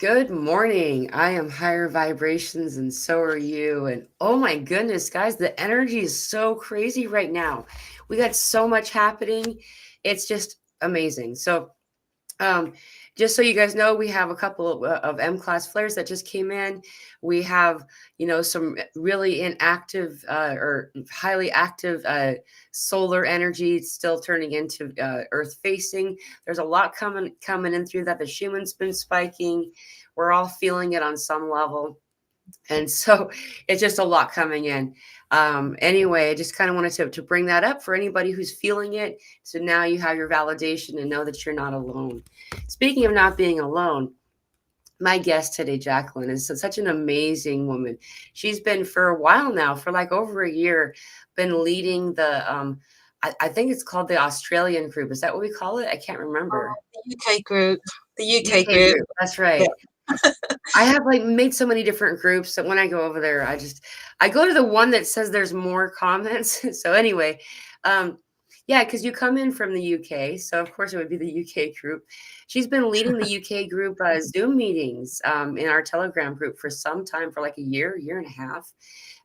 Good morning. I am higher vibrations and so are you. And oh my goodness, guys, the energy is so crazy right now. We got so much happening. It's just amazing. Um, just so you guys know, we have a couple of M class flares that just came in. We have, some really inactive or highly active solar energy still turning into Earth facing. There's a lot coming in through that. The Schumann's been spiking. We're all feeling it on some level. And so it's just a lot coming in. Anyway, I just kind of wanted to bring that up for anybody who's feeling it. So now you have your validation and know that you're not alone. Speaking of not being alone, my guest today, Jacqueline, is such an amazing woman. She's been for a while now, for like over a year, been leading I think it's called the Australian group. Is that what we call it? I can't remember. The UK group. The UK UK group. group. That's Yeah. right. I have like made so many different groups that when I go over there, I go to the one that says there's more comments. So anyway, um, yeah, because you come in from the UK, so of course it would be the UK group. She's been leading the UK group Zoom meetings in our Telegram group for some time, for like a year and a half.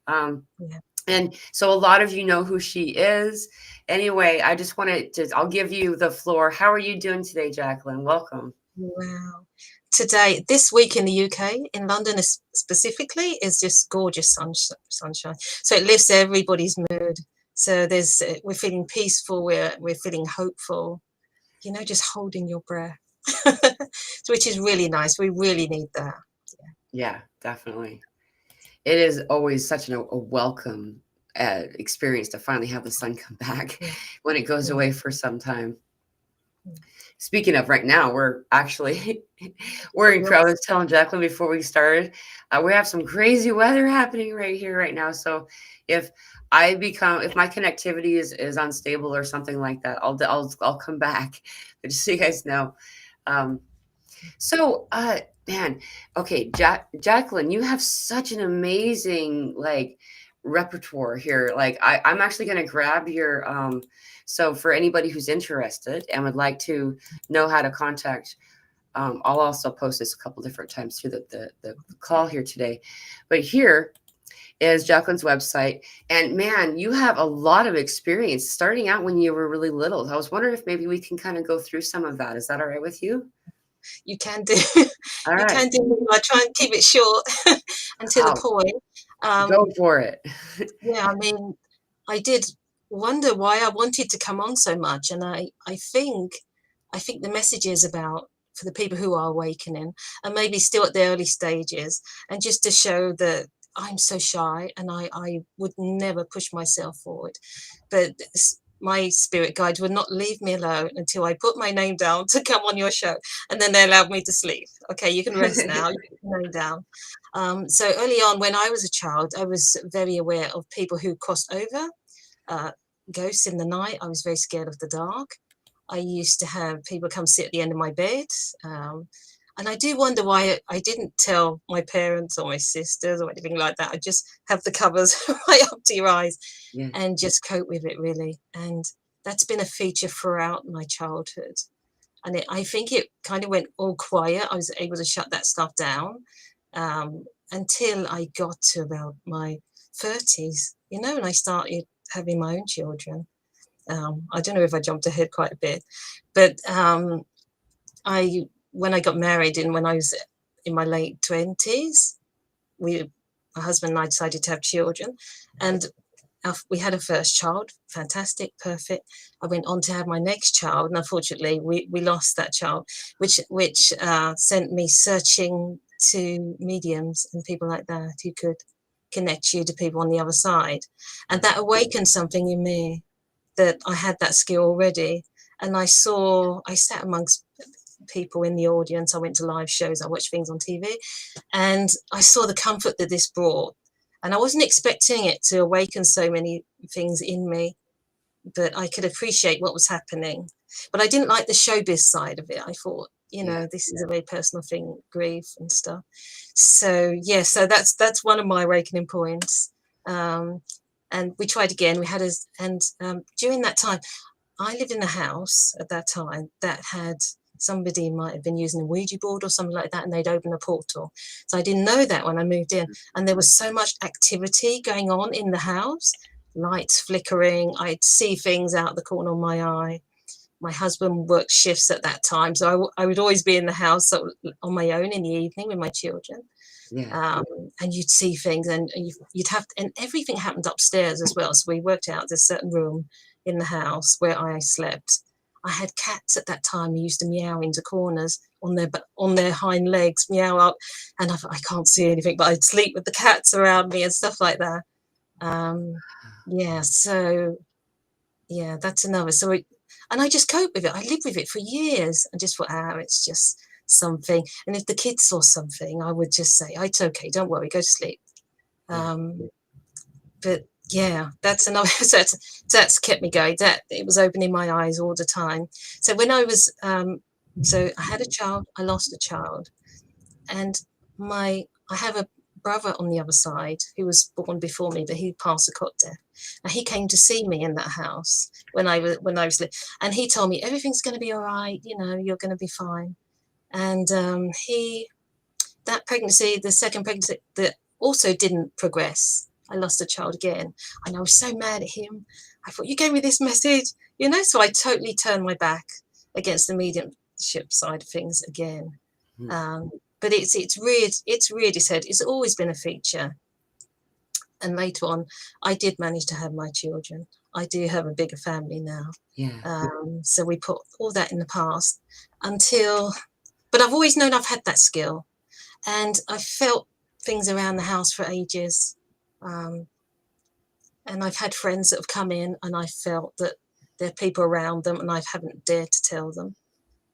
Um, Yeah. and so a lot of you know who she is. Anyway, I just wanted to, I'll give you the floor. How are you doing today, Jacqueline? Welcome. Wow. Today, this week in the UK, in London specifically, is just gorgeous sunshine. So it lifts everybody's mood. So we're feeling peaceful. We're feeling hopeful. Just holding your breath, which is really nice. We really need that. Yeah, definitely. It is always such a welcome experience to finally have the sun come back Yeah. when it goes Yeah. away for some time. Yeah. Speaking of right now, we're actually we're in. I Yes. was telling Jacqueline before we started, we have some crazy weather happening right here right now. So if if my connectivity is unstable or something like that, I'll come back. But just so you guys know. Um, man, okay, Jacqueline, you have such an amazing like repertoire here. Like I'm actually gonna grab your so for anybody who's interested and would like to know how to contact, I'll also post this a couple different times through the call here today. But here is Jacqueline's website. And man, you have a lot of experience starting out when you were really little. I was wondering if maybe we can kind of go through some of that. Is that all right with you? You can do. All You right. can do. I try and keep it short and to the I'll point. go Um, for it. yeah, I mean, I did wonder why I wanted to come on so much, and I think the message is about for the people who are awakening and maybe still at the early stages, and just to show that I'm so shy and I would never push myself forward, but my spirit guides would not leave me alone until I put my name down to come on your show, and then they allowed me to sleep. Okay, you can rest now. You put your name down. So early on, when I was a child, I was very aware of people who crossed over, uh, ghosts in the night. I was very scared of the dark. I used to have people come sit at the end of my bed. Um, and I do wonder why I didn't tell my parents or my sisters or anything like that. I just have the covers right up to your eyes Yeah. and just cope with it, really. And that's been a feature throughout my childhood. And I think it kind of went all quiet. I was able to shut that stuff down um, until I got to about my 30s, and I started having my own children. I don't know if I jumped ahead quite a bit, but I when I got married and when I was in my late 20s, my husband and I decided to have children, and we had a first child, fantastic, perfect. I went on to have my next child, and unfortunately, we lost that child, which sent me searching to mediums and people like that who could connect you to people on the other side, and that awakened something in me that I had that skill already. And I sat amongst people in the audience. I went to live shows. I watched things on TV, and I saw the comfort that this brought. And I wasn't expecting it to awaken so many things in me, but I could appreciate what was happening. But I didn't like the showbiz side of it. I thought, Yeah. this is a very personal thing, grief and stuff. So yeah, so that's one of my awakening points. Um, and we tried again. We had and during that time, I lived in a house at that time that had somebody might have been using a Ouija board or something like that, and they'd open a portal. So I didn't know that when I moved in. And there was so much activity going on in the house, lights flickering. I'd see things out the corner of my eye. My husband worked shifts at that time, so I would always be in the house on my own in the evening with my children. Yeah. And you'd see things, and you'd have, and everything happened upstairs as well. So we worked out this certain room in the house where I slept. I had cats at that time who used to meow into corners on their hind legs, meow up, and I thought, I can't see anything, but I'd sleep with the cats around me and stuff like that. Yeah, so yeah, that's another. So and I just cope with it. I lived with it for years and just thought, it's just something. And if the kids saw something, I would just say, it's okay, don't worry, go to sleep. But yeah, that's another. That's kept me going. That it was opening my eyes all the time. So when I was, so I had a child, I lost a child, and I have a brother on the other side who was born before me, but he passed a cot death. And he came to see me in that house when I was and he told me everything's going to be all right. You know, you're going to be fine. And that pregnancy, the second pregnancy, that also didn't progress. I lost a child again, and I was so mad at him. I thought, you gave me this message, you know. So I totally turned my back against the mediumship side of things again. But it's reared its head. It's always been a feature. And later on, I did manage to have my children. I do have a bigger family now. Yeah. So we put all that in the past but I've always known I've had that skill, and I felt things around the house for ages. And I've had friends that have come in, and I felt that there are people around them, and I haven't dared to tell them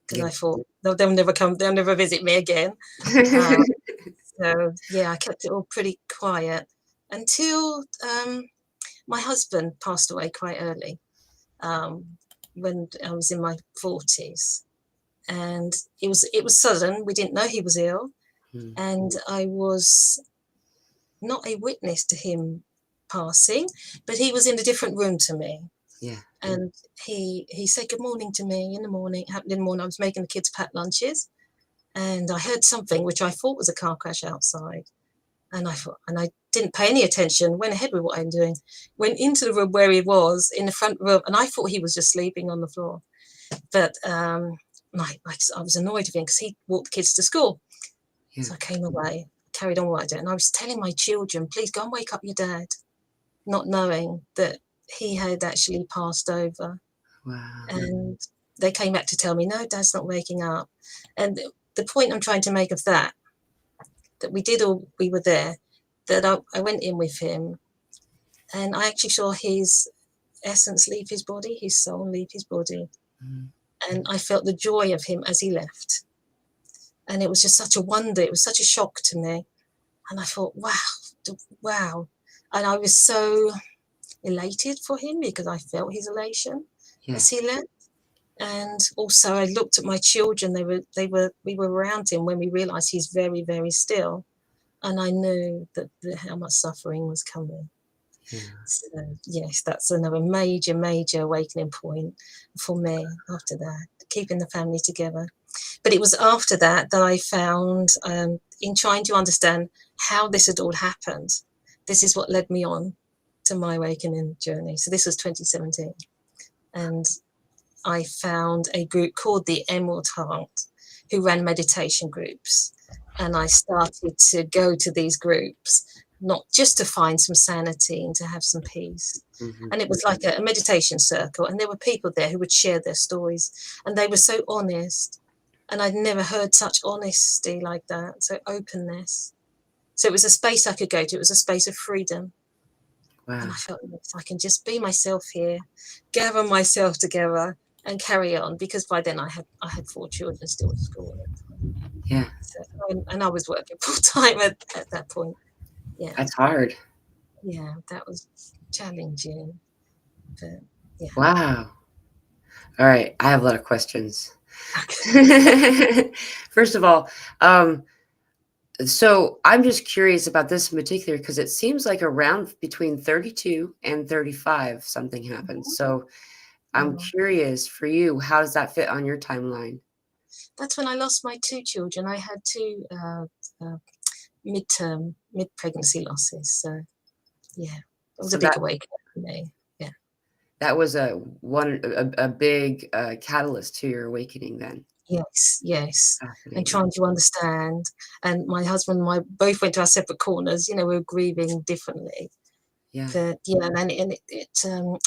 because I thought they'll never come, they'll never visit me again. So yeah, I kept it all pretty quiet until my husband passed away quite early, when I was in my 40s, and it was sudden. We didn't know he was ill, and I was not a witness to him passing, but he was in a different room to me. Yeah. And he said good morning to me in the morning. It happened in the morning. I was making the kids pack lunches, and I heard something which I thought was a car crash outside. And I didn't pay any attention, went ahead with what I'm doing, went into the room where he was in the front room, and I thought he was just sleeping on the floor. But I was annoyed with him because he walked the kids to school. So I came away, carried on what I did. And I was telling my children, please go and wake up your dad, not knowing that he had actually passed over. Wow. And they came back to tell me, no, Dad's not waking up. And the point I'm trying to make of that we were there, that I went in with him, and I actually saw his essence leave his body, his soul leave his body. And I felt the joy of him as he left. And it was just such a wonder. It was such a shock to me. And I thought, wow. And I was so elated for him because I felt his elation as he left. And also I looked at my children. We were around him when we realized he's very, very still. And I knew that how much suffering was coming. So yes, that's another major, major awakening point for me after that, keeping the family together. But it was after that I found, in trying to understand how this had all happened, this is what led me on to my awakening journey. So this was 2017. And I found a group called the Emerald Heart who ran meditation groups. And I started to go to these groups, not just to find some sanity and to have some peace. And it was like a meditation circle. And there were people there who would share their stories. And they were so honest. And I'd never heard such honesty like that. So openness. So it was a space I could go to. It was a space of freedom. Wow. And I felt, if I can just be myself here, gather myself together and carry on, because by then I had 4 children still at school. Yeah. So, and I was working full time at that point. Yeah. That's hard. Yeah, that was challenging. But yeah. Wow. All right. I have a lot of questions. Okay. First of all, so I'm just curious about this in particular because it seems like around between 32 and 35 something happens. So I'm curious for you, how does that fit on your timeline? That's when I lost my 2 children. I had 2 mid-pregnancy losses. So yeah, it was a So big awakening for me. Yeah. that was a big catalyst to your awakening then. Yes, yes. And Fascinating. trying to understand. And my husband and I both went to our separate corners. You know, we were grieving differently. Yeah. But yeah,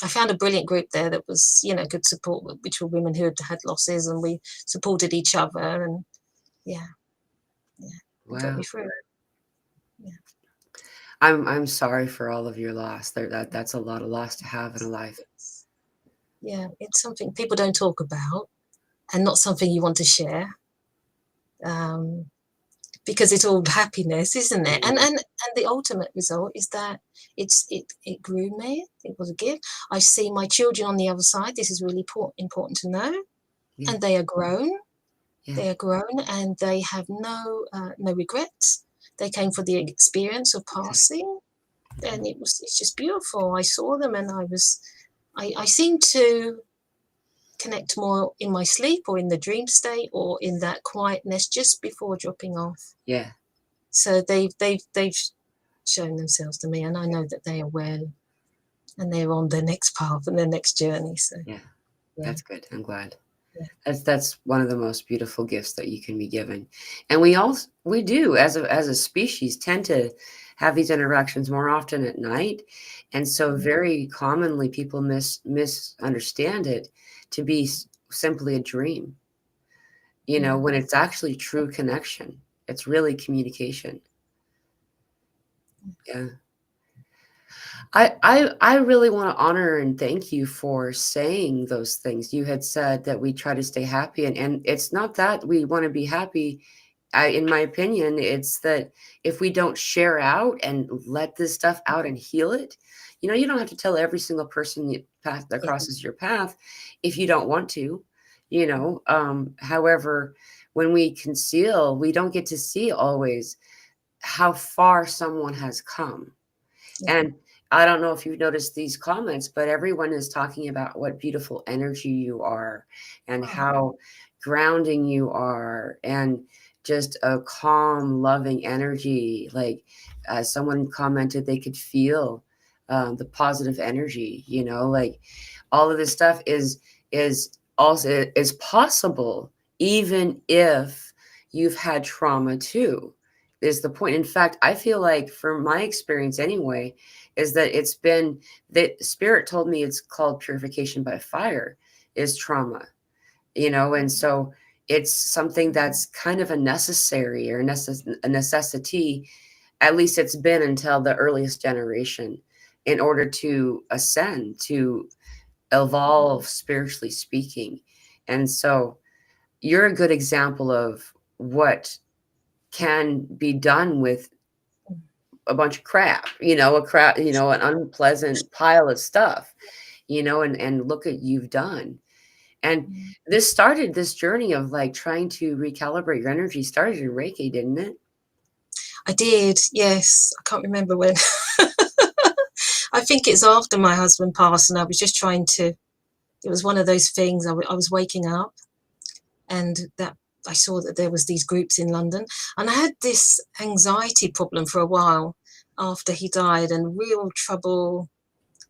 I found a brilliant group there that was, you know, good support, which were women who had losses, and we supported each other. And yeah, it got Wow. me through it. Yeah. I'm sorry for all of your loss. That's a lot of loss to have in a life. Yeah, it's something people don't talk about, and not something you want to share, um, because it's all happiness, isn't it? And the ultimate result is that it grew me. It was a gift. I see my children on the other side. This is really important to know, Yeah. and they are grown. Yeah. They are grown, and they have no regrets. They came for the experience of passing, and it's just beautiful. I saw them, and I seemed to connect more in my sleep or in the dream state or in that quietness just before dropping off. Yeah. So they've shown themselves to me, and I know that they are well, and they're on their next path and their next journey. So Yeah. yeah, That's good. I'm glad. yeah. That's one of the most beautiful gifts that you can be given. And we do as a species tend to have these interactions more often at night. And so very commonly people misunderstand it to be simply a dream. You know, when it's actually true connection. It's really communication. Yeah. I really want to honor and thank you for saying those things. You had said that we try to stay happy, and it's not that we want to be happy. In my opinion, it's that if we don't share out and let this stuff out and heal it, you know, you don't have to tell every single person that crosses your path if you don't want to, you know. However, when we conceal, we don't get to see always how far someone has come. Yeah. And I don't know if you've noticed these comments, but everyone is talking about what beautiful energy you are and how grounding you are and just a calm, loving energy. Like someone commented, they could feel the positive energy, you know, like all of this stuff is also is possible even if you've had trauma too, is the point. In fact, I feel like from my experience anyway, is that it's been that spirit told me it's called purification by fire is trauma, you know, and so it's something that's kind of a necessary or a necessity, at least it's been until the earliest generation, in order to ascend, to evolve spiritually speaking. And so you're a good example of what can be done with a bunch of crap, you know, an unpleasant pile of stuff, you know, and look at you've done. And this journey of like trying to recalibrate your energy started in Reiki, didn't it? I did, yes. I can't remember when. I think it's after my husband passed, and I was just trying to. It was one of those things. I was waking up, and that I saw that there was these groups in London, and I had this anxiety problem for a while after he died, and real trouble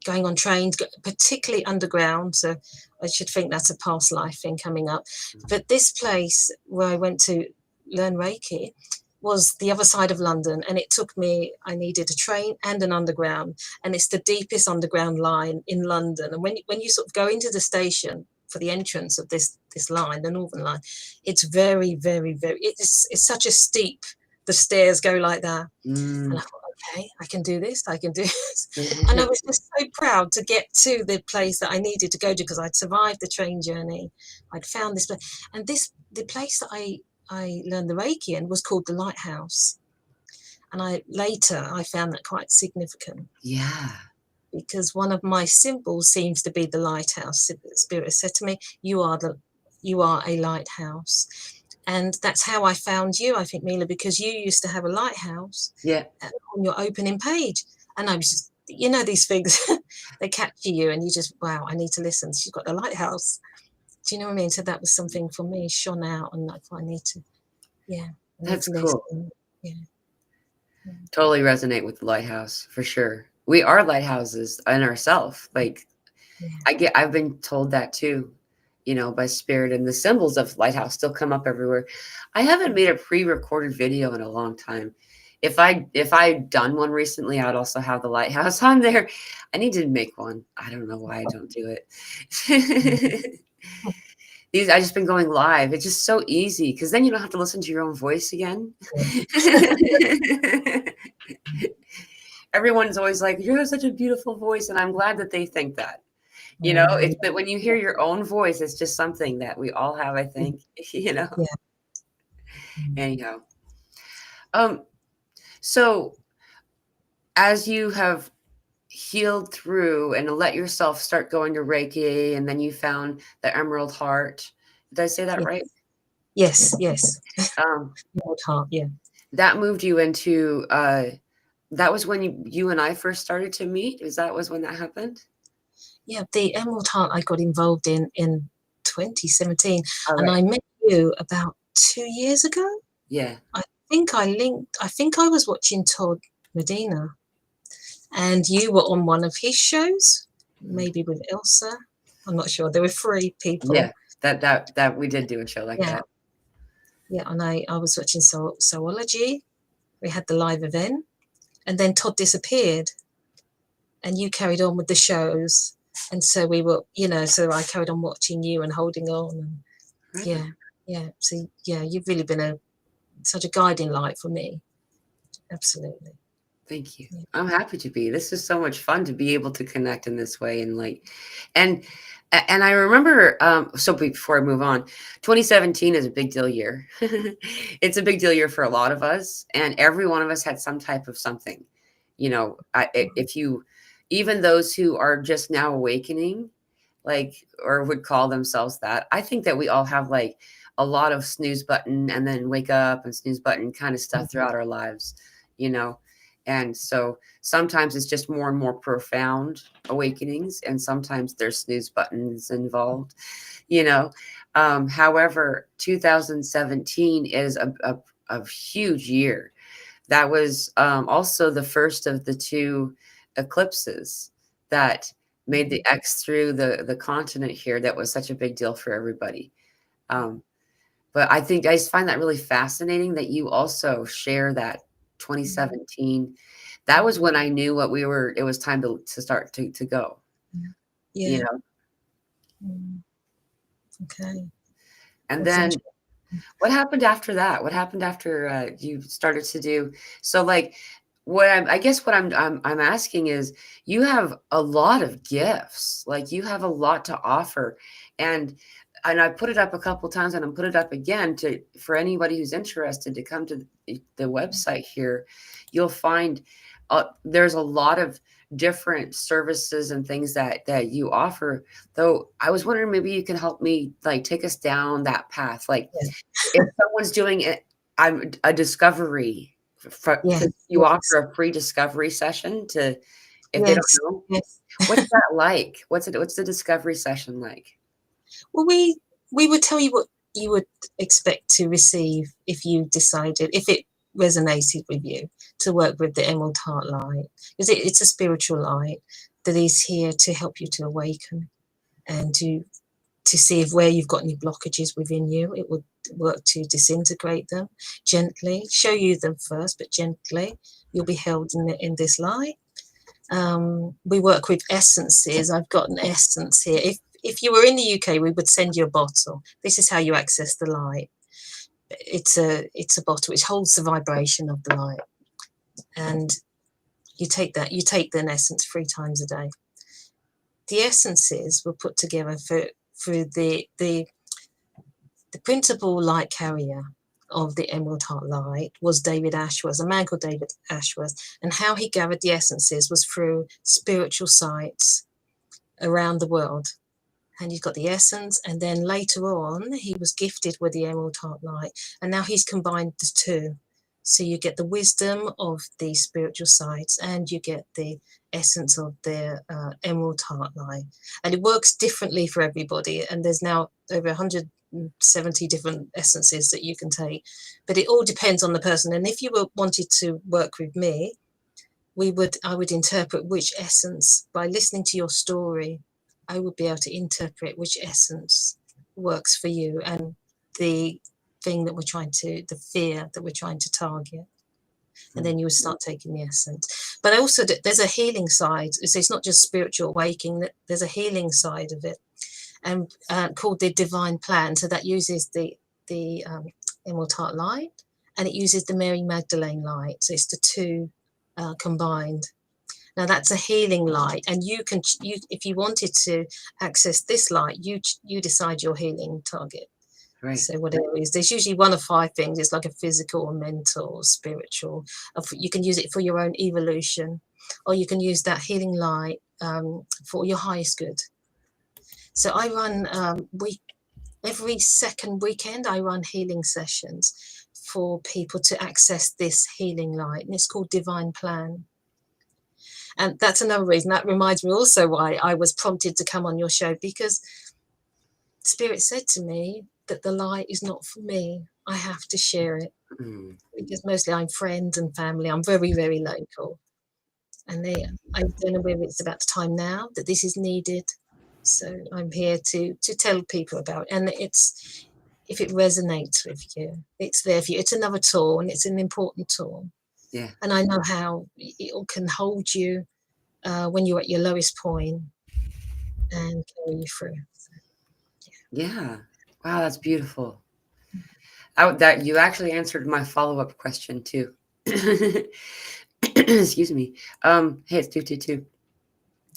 going on trains, particularly underground. So I should think that's a past life thing coming up. But this place where I went to learn Reiki was the other side of London, and it took me, I needed a train and an underground, and it's the deepest underground line in London. And when you sort of go into the station for the entrance of this line, the Northern Line, it's very, very, very, it's such a steep, the stairs go like that. And I thought, okay, I can do this, I can do this. And I was just so proud to get to the place that I needed to go to, because I'd survived the train journey. I'd found this place. And the place that I learned the Reiki in was called the Lighthouse. And I found that quite significant, Yeah. because one of my symbols seems to be the lighthouse. Spirit said to me, you are a lighthouse. And that's how I found you, I think, Mila, because you used to have a lighthouse Yeah. on your opening page. And I was just, these things, they capture you, and you just, wow, I need to listen. She's got the lighthouse. Do you know what I mean? So that was something for me, shone out, and like I need to, yeah, I need That's to cool. listen. Yeah, yeah, Totally resonate with the lighthouse for sure. We are lighthouses in ourselves. Like yeah. I've been told that too, you know, by spirit, and the symbols of lighthouse still come up everywhere. I haven't made a pre-recorded video in a long time. If I'd done one recently, I'd also have the lighthouse on there. I need to make one. I don't know why I don't do it. These I just been going live. It's just so easy because then you don't have to listen to your own voice again. Everyone's always like, "You have such a beautiful voice," and I'm glad that they think that. You know, Mm, it's but when you hear your own voice, it's just something that we all have, I yeah, think, you know. yeah. Mm. Anyhow, um, so as you have healed through and let yourself start going to Reiki, and then you found the Emerald Heart. Did I say that Yeah. right? Yes, yes. Um, Emerald Heart, yeah. that moved you into that was when you and I first started to meet. Is that was when that happened? Yeah, the Emerald Heart I got involved in 2017, All and right. I met you about 2 years ago. Yeah. I think I was watching Todd Medina, and you were on one of his shows, Mhm. maybe with Elsa. I'm not sure. There were three people. Yeah. That we did do a show like Yeah, that. yeah, and I was watching Soology. We had the live event, and then Todd disappeared, and you carried on with the shows. And so we were, so I carried on watching you and holding on. And Right yeah, on. yeah. So yeah, you've really been such a guiding light for me. Absolutely. Thank you. Yeah. I'm happy to be. This is so much fun to be able to connect in this way and like and and I remember so before I move on, 2017 is a big deal year. It's a big deal year for a lot of us, and every one of us had some type of something. You know, if you even those who are just now awakening, like or would call themselves that, I think that we all have like a lot of snooze button and then wake up and snooze button kind of stuff throughout our lives, you know. And so sometimes it's just more and more profound awakenings, and sometimes there's snooze buttons involved, you know. However, 2017 is a huge year. That was also the first of the two eclipses that made the X through the continent here. That was such a big deal for everybody. Um, but I think I just find that really fascinating that you also share that 2017. That was when I knew what we were. It was time to start to go. You Yeah. know, Mm, okay. and That's then interesting. what happened after that? What happened after you started to do so? Like, what I guess what I'm asking is, you have a lot of gifts. Like, you have a lot to offer, and I put it up a couple times, and I'm put it up again to for anybody who's interested to come to the website here. You'll find there's a lot of different services and things that you offer. Though I was wondering maybe you can help me like take us down that path, like Yeah. if someone's doing it, I'm a discovery Yes. because you Yes. offer a free discovery session to if they don't Yes. know. Yes. What's that like? What's the discovery session like? Well, we would tell you what you would expect to receive if you decided, if it resonated with you, to work with the Emerald Heart light, because it's a spiritual light that is here to help you to awaken and to see if where you've got any blockages within you. It would work to disintegrate them gently, show you them first, but gently. You'll be held in this light. We work with essences. I've got an essence here. If you were in the UK, we would send you a bottle. This is how you access the light. It's a bottle which holds the vibration of the light, and you take an essence 3 times a day. The essences were put together through the principal light carrier of the Emerald Heart light was David Ashworth, a man called David Ashworth, and how he gathered the essences was through spiritual sites around the world. And you've got the essence, and then later on he was gifted with the Emerald Heart light, and now he's combined the two. So you get the wisdom of the spiritual sides, and you get the essence of their Emerald Heart light. And it works differently for everybody. And there's now over 170 different essences that you can take. But it all depends on the person. And if you wanted to work with me, I would interpret which essence. By listening to your story, I would be able to interpret which essence works for you and the thing that the fear that we're trying to target. And then you would start taking the essence. But also there's a healing side. So it's not just spiritual awakening, there's a healing side of it, and called the divine plan. So that uses the Emerald Heart light, and it uses the Mary Magdalene light. So it's the two combined. Now that's a healing light, and you if you wanted to access this light, you decide your healing target. Right. So whatever it is, there's usually one of 5 things. It's like a physical or mental or spiritual. You can use it for your own evolution, or you can use that healing light for your highest good. So I run every second weekend, I run healing sessions for people to access this healing light, and it's called Divine Plan. And that's another reason. That reminds me also why I was prompted to come on your show, because Spirit said to me that the light is not for me. I have to share it. Because mostly I'm friends and family. I'm very, very local. And I don't know whether it's about the time now that this is needed. So I'm here to tell people about it. And if it resonates with you, it's there for you. It's another tool, and it's an important tool. Yeah. And I know how it can hold you when you're at your lowest point and carry you through. So, yeah. Wow, that's beautiful. That you actually answered my follow-up question too. Excuse me. Hey, it's 222.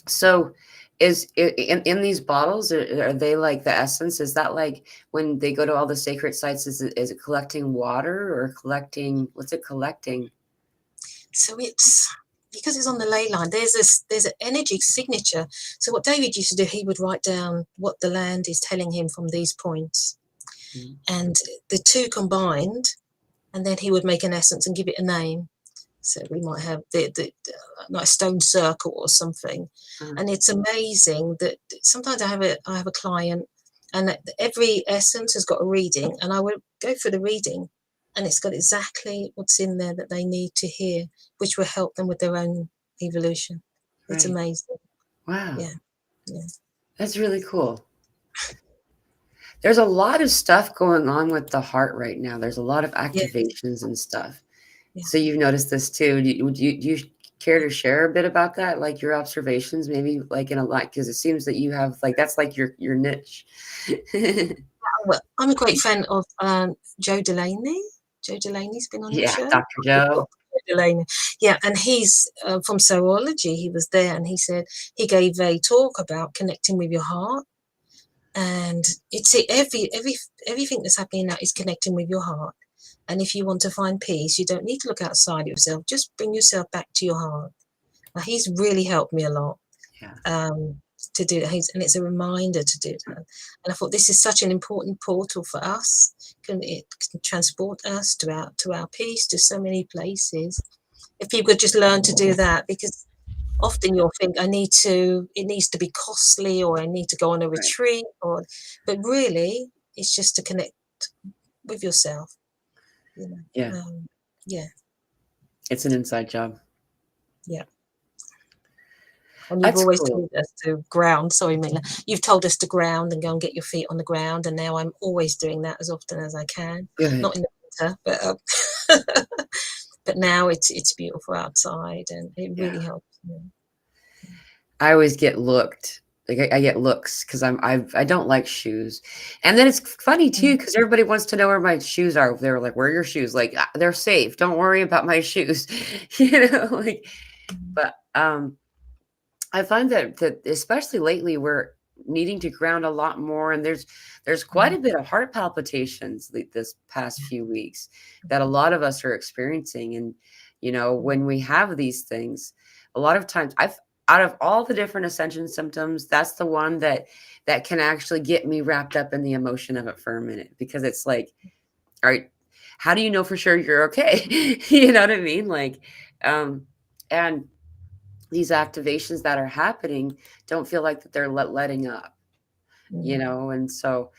So is in these bottles, are they like the essence? Is that like when they go to all the sacred sites, is it collecting water or collecting, what's it collecting? So it's because it's on the ley line, there's an energy signature. So what David used to do, he would write down what the land is telling him from these points. And the two combined, and then he would make an essence and give it a name. So we might have the like stone circle or something. And it's amazing that sometimes I have a client, and every essence has got a reading, and I would go for the reading, and it's got exactly what's in there that they need to hear, which will help them with their own evolution. It's amazing. Wow. Yeah. That's really cool. There's a lot of stuff going on with the heart right now. There's a lot of activations and stuff. Yeah. So you've noticed this too. Do you care to share a bit about that? Like your observations, maybe like in a lot, because it seems that you have like, that's like your niche. Well, I'm a great fan of Joe Delaney. Joe Delaney's been on your show. Dr. Joe. Delaney. Yeah, and he's from Zoology. He was there, and he said he gave a talk about connecting with your heart. And it's everything that's happening now is connecting with your heart. And if you want to find peace, you don't need to look outside yourself. Just bring yourself back to your heart. Now, he's really helped me a lot to do that. And it's a reminder to do that. And I thought this is such an important portal for us. It can transport us to our peace, to so many places. If people could just learn to do that, because often you'll think it needs to be costly, or I need to go on a retreat, but really it's just to connect with yourself. You know? Yeah. It's an inside job. Yeah. And you've always told us to ground. Sorry, Mila. You've told us to ground and go and get your feet on the ground, and now I'm always doing that as often as I can. Good. Not in the winter, but but now it's beautiful outside, and it really helps me. I always get looked. Like I get looks because I don't like shoes. And then it's funny too, because everybody wants to know where my shoes are. They're like, where are your shoes? Like, they're safe. Don't worry about my shoes. Like, but I find that especially lately we're needing to ground a lot more, and there's quite a bit of heart palpitations this past few weeks that a lot of us are experiencing. And when we have these things, a lot of times out of all the different ascension symptoms, that's the one that can actually get me wrapped up in the emotion of it for a minute, because it's like, all right, how do you know for sure you're okay? You know what I mean? Like, um, and these activations that are happening don't feel like that they're letting up, you Mm. know? And so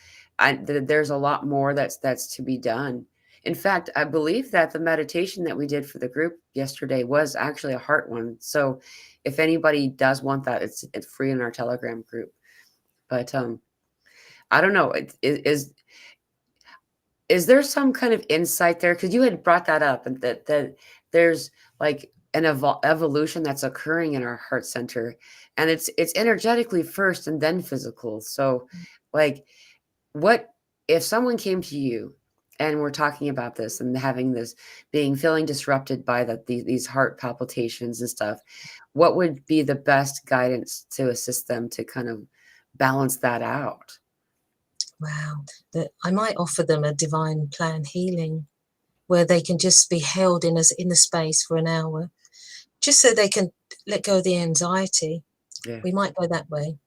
there's a lot more that's to be done. In fact, I believe that the meditation that we did for the group yesterday was actually a heart one. So if anybody does want that, it's free in our Telegram group. But I don't know. Is there some kind of insight there? Because you had brought that up, and that there's like an evolution that's occurring in our heart center, and it's energetically first and then physical. So, like, what if someone came to you and we're talking about this and having this being feeling disrupted by these heart palpitations and stuff? What would be the best guidance to assist them to kind of balance that out? Wow. I might offer them a divine plan healing where they can just be held in the space for an hour, just so they can let go of the anxiety. Yeah, We might go that way.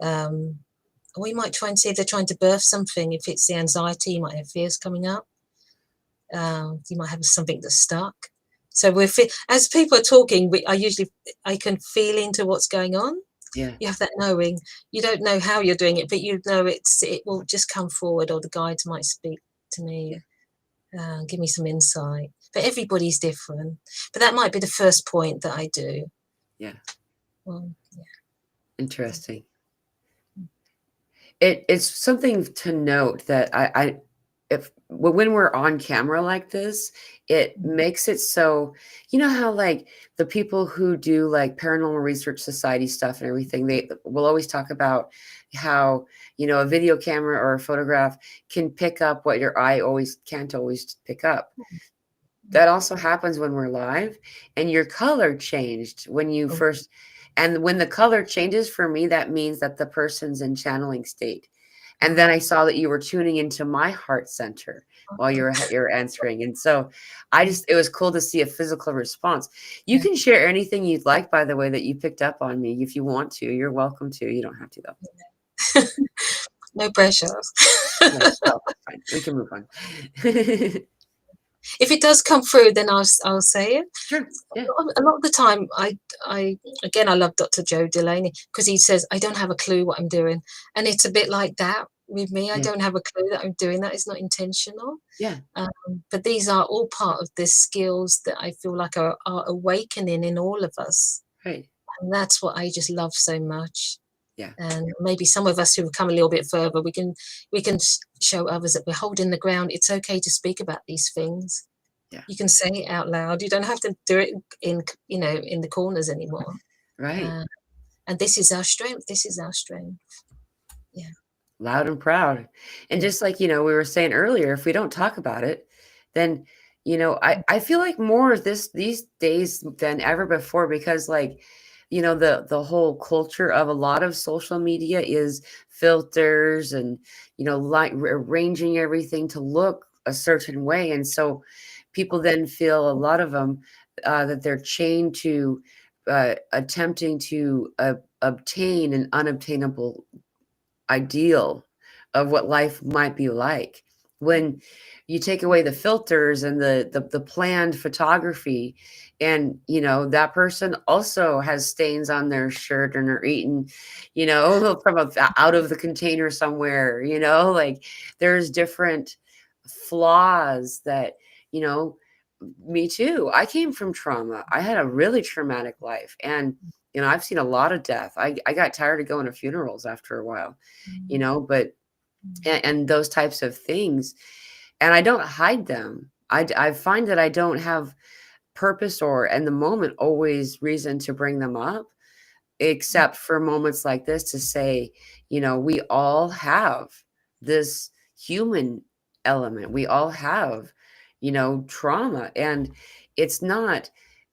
Um, we might try and see if they're trying to birth something. If it's the anxiety, you might have fears coming up. You might have something that's stuck. So as people are talking, I can feel into what's going on. yeah, You have that knowing. You don't know how you're doing it, but you know it will just come forward, or the guides might speak to yeah, me, give me some insight. But everybody's different. But that might be the first point that I do. yeah. Well, Interesting. It's something to note that I if when we're on camera like this, it makes it so, you know how like the people who do like paranormal research society stuff and everything, they will always talk about how, you know, a video camera or a photograph can pick up what your eye always can't always pick up. That also happens when we're live, and your color changed when you oh, first, and when the color changes for me, that means that the person's in channeling state. And then I saw that you were tuning into my heart center while you're answering. And so it was cool to see a physical response. You yeah. can share anything you'd like, by the way, that you picked up on me. If you want to, you're welcome to. You don't have to though. No pressure. No, well, fine. We can move on. If it does come through, then I'll say it. Sure. Yeah. A lot of the time, I love Dr. Joe Delaney because he says I don't have a clue what I'm doing, and it's a bit like that with me. I Yeah. don't have a clue that I'm doing that. It's not intentional. Yeah. But these are all part of the skills that I feel like are awakening in all of us, Right. and that's what I just love so much. Yeah. And maybe some of us who have come a little bit further, we can show others that we're holding the ground. It's okay to speak about these things. Yeah. You can say it out loud. You don't have to do it in the corners anymore. Right. Uh, and this is our strength. This is our strength. Yeah. Loud and proud. And Yeah. just like, you know, we were saying earlier, if we don't talk about it, then, you know, I feel like more these days than ever before, because like, you know, the whole culture of a lot of social media is filters and, you know, like arranging everything to look a certain way. And so people then feel, a lot of them, that they're chained to attempting to obtain an unobtainable ideal of what life might be like. When you take away the filters and the planned photography, and you know that person also has stains on their shirt and are eating, you know, from out of the container somewhere, you know, like there's different flaws that, you know, me too. I came from trauma. I had a really traumatic life, and you know, I've seen a lot of death. I got tired of going to funerals after a while, you know, but and those types of things, and I don't hide them. I find that I don't have purpose or in the moment always reason to bring them up, except for moments like this to say, you know, we all have this human element. We all have, you know, trauma. And it's not,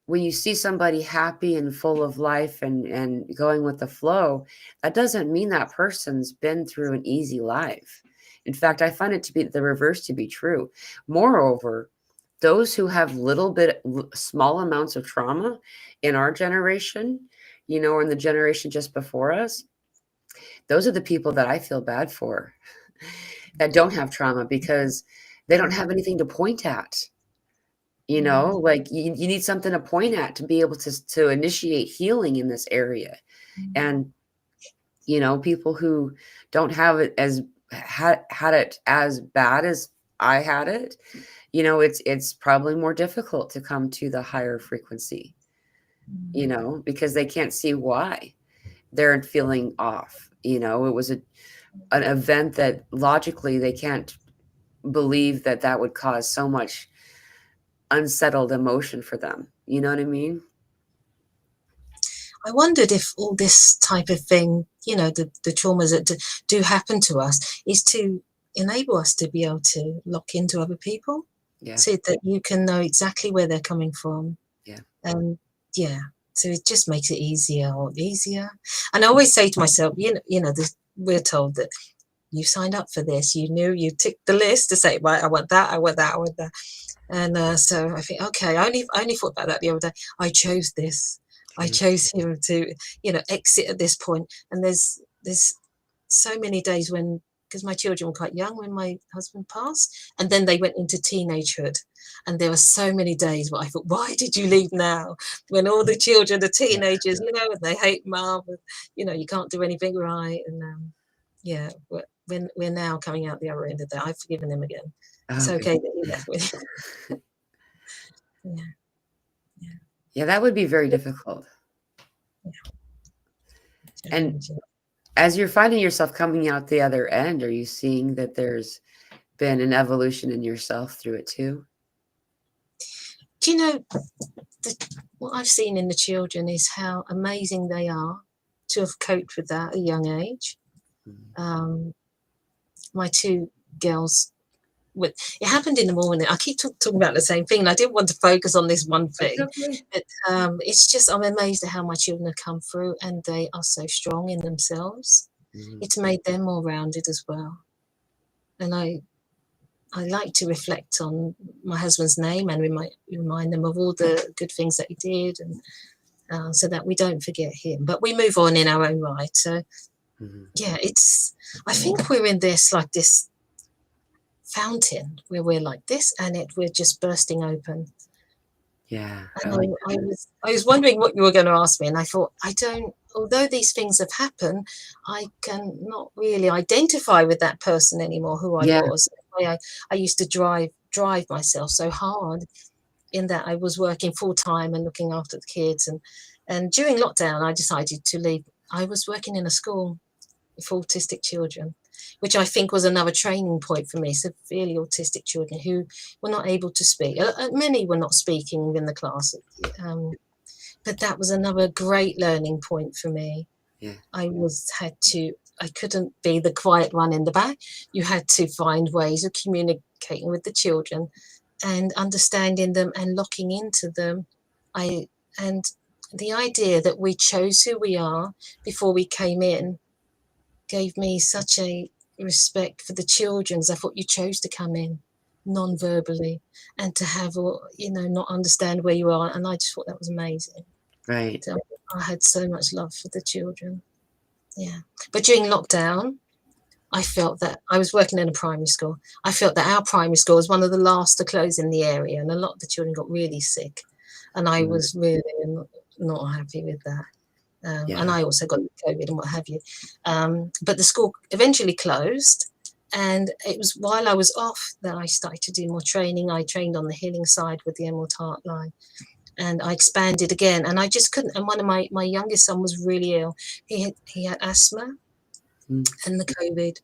when you see somebody happy and full of life and going with the flow, that doesn't mean that person's been through an easy life. In fact, I find it to be the reverse to be true. Moreover, those who have small amounts of trauma in our generation, you know, or in the generation just before us, those are the people that I feel bad for, that don't have trauma, because they don't have anything to point at. You know, like you need something to point at to be able to initiate healing in this area. And, you know, people who don't have it as had it as bad as I had it, you know, it's probably more difficult to come to the higher frequency, you know, because they can't see why they're feeling off. You know, it was an event that logically they can't believe that that would cause so much unsettled emotion for them. You know what I mean? I wondered if all this type of thing, you know, the traumas that do happen to us, is to enable us to be able to lock into other people, Yeah. so that you can know exactly where they're coming from. Yeah. Yeah. So it just makes it easier. And I always say to myself, we're told that you signed up for this. You knew, you ticked the list to say, right, I want that, I want that, I want that. And so I think, okay, I only thought about that the other day. I chose this. I chose him to, exit at this point. And there's so many days when, because my children were quite young when my husband passed, and then they went into teenagehood. And there were so many days where I thought, why did you leave now? When all the children are teenagers, and they hate mom, and, you can't do anything right. And we're now coming out the other end of that. I've forgiven him again. It's okay that he left with you. Yeah, that would be very difficult. Yeah. And as you're finding yourself coming out the other end, are you seeing that there's been an evolution in yourself through it too? Do you know, what I've seen in the children is how amazing they are to have coped with that at a young age. My two girls, it happened in the morning. I keep talking about the same thing, and I didn't want to focus on this one thing. Okay. But it's just, I'm amazed at how my children have come through, and they are so strong in themselves. It's made them more rounded as well. And I like to reflect on my husband's name and remind them of all the good things that he did, and so that we don't forget him. But we move on in our own right. So yeah, I think we're in this fountain where we're like this, and we're just bursting open. Yeah. And I was wondering what you were going to ask me, and I thought, although these things have happened, I can not really identify with that person anymore, who I was. I used to drive myself so hard, in that I was working full time and looking after the kids. And during lockdown, I decided to leave. I was working in a school for autistic children, which I think was another training point for me. Severely autistic children who were not able to speak. Many were not speaking in the class. But that was another great learning point for me. Yeah. I couldn't be the quiet one in the back. You had to find ways of communicating with the children and understanding them and locking into them. And the idea that we chose who we are before we came in gave me such a respect for the children. I thought, you chose to come in non-verbally and to have, not understand where you are. And I just thought that was amazing. Right. So I had so much love for the children. Yeah. But during lockdown, I felt that I was working in a primary school. I felt that our primary school was one of the last to close in the area, and a lot of the children got really sick. And I was really not happy with that. And I also got COVID and what have you. But the school eventually closed, and it was while I was off that I started to do more training. I trained on the healing side with the Emerald Heart line, and I expanded again, and I just couldn't. And one of my youngest son was really ill. He had asthma and the COVID,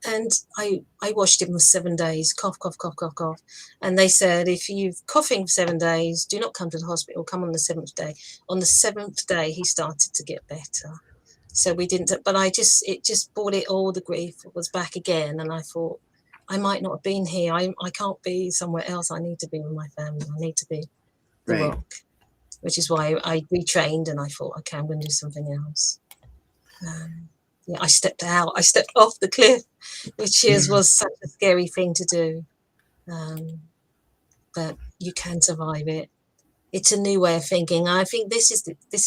and I watched him for 7 days, cough, cough, cough, cough, cough. And they said, if you're coughing for 7 days, do not come to the hospital, come on the 7th day. On the 7th day, he started to get better. So we didn't, but it just brought it, all the grief was back again. And I thought, I might not have been here. I can't be somewhere else. I need to be with my family. I need to be the rock, which is why I retrained, and I thought, okay, I'm going to do something else. I stepped out. I stepped off the cliff, which was such a scary thing to do. But you can survive it. It's a new way of thinking. I think this is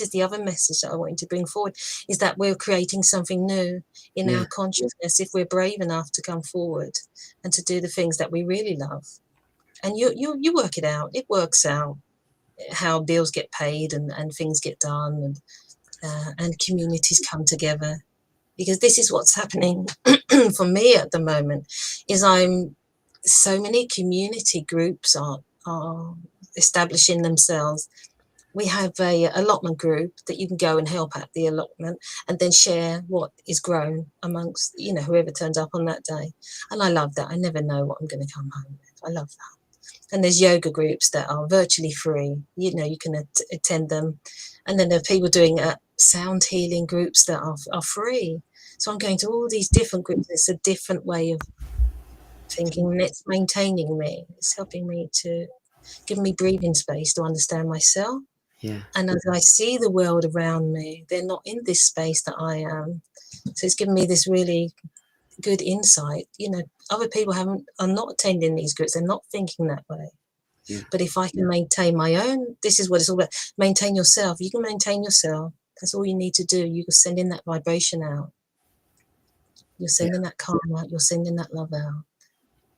the other message that I wanted to bring forward, is that we're creating something new in Yeah. our consciousness if we're brave enough to come forward and to do the things that we really love. And you work it out. It works out how bills get paid and things get done, and communities come together. Because this is what's happening for me at the moment, is so many community groups are establishing themselves. We have a allotment group that you can go and help at the allotment and then share what is grown amongst, whoever turns up on that day. And I love that. I never know what I'm going to come home with. I love that. And there's yoga groups that are virtually free. You can attend them. And then there are people doing sound healing groups that are free. So I'm going to all these different groups. It's a different way of thinking, and it's maintaining me. It's helping me to give me breathing space to understand myself. Yeah. And as I see the world around me, they're not in this space that I am. So it's given me this really good insight. Other people are not attending these groups. They're not thinking that way. Yeah. But if I can maintain my own, this is what it's all about. Maintain yourself. You can maintain yourself. That's all you need to do. You can send in that vibration out. You're sending that calm out. You're sending that love out.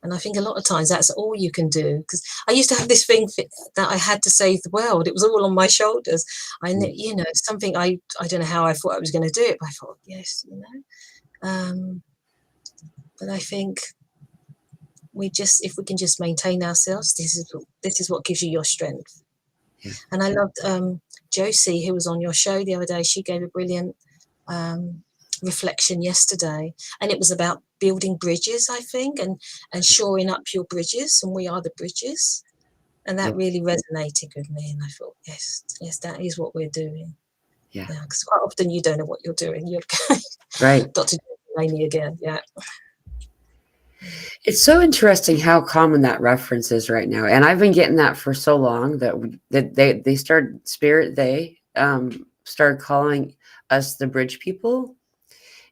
And I think a lot of times that's all you can do. Because I used to have this thing that I had to save the world. It was all on my shoulders. Something I don't know how I thought I was going to do it, but I thought, yes, But I think if we can just maintain ourselves, this is what gives you your strength. Yeah. And I loved Josie, who was on your show the other day. She gave a brilliant reflection yesterday, and it was about building bridges, I think, and shoring up your bridges, and we are the bridges. And that really resonated with me, and I thought, yes, that is what we're doing. Yeah. Because quite often you don't know what you're doing. You're Right. Dr. Laney again. Yeah. It's so interesting how common that reference is right now, and I've been getting that for so long that they started started calling us the bridge people,